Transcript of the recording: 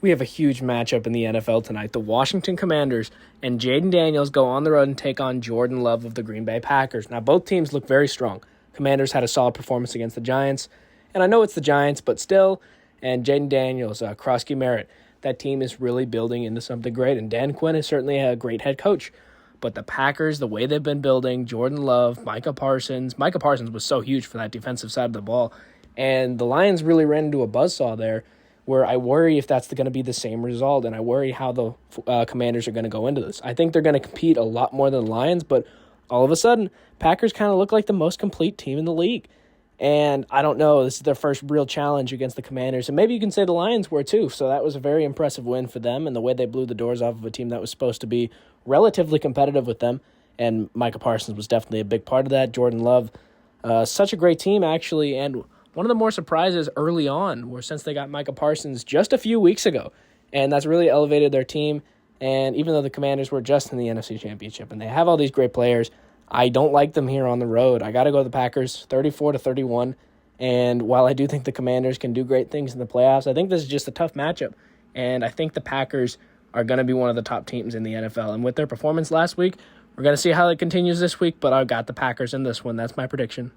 We have a huge matchup in the NFL tonight. The Washington Commanders and Jaden Daniels go on the road and take on Jordan Love of the Green Bay Packers. Now, both teams look very strong. Commanders had a solid performance against the Giants, and I know it's the Giants, but still, and Jaden Daniels, Krosky Merritt, that team is really building into something great, and Dan Quinn is certainly a great head coach. But the Packers, the way they've been building, Jordan Love, Micah Parsons was so huge for that defensive side of the ball, and the Lions really ran into a buzzsaw there, where I worry if that's going to be the same result, and I worry how the Commanders are going to go into this. I think they're going to compete a lot more than the Lions, but all of a sudden, Packers kind of look like the most complete team in the league. And I don't know, this is their first real challenge against the Commanders, and maybe you can say the Lions were too, so that was a very impressive win for them, and the way they blew the doors off of a team that was supposed to be relatively competitive with them, and Micah Parsons was definitely a big part of that. Jordan Love, such a great team, actually, and one of the more surprises early on were since they got Micah Parsons just a few weeks ago, and that's really elevated their team. And even though the Commanders were just in the NFC Championship and they have all these great players, I don't like them here on the road. I got to go with the Packers, 34-31. And while I do think the Commanders can do great things in the playoffs, I think this is just a tough matchup. And I think the Packers are going to be one of the top teams in the NFL. And with their performance last week, we're going to see how it continues this week, but I've got the Packers in this one. That's my prediction.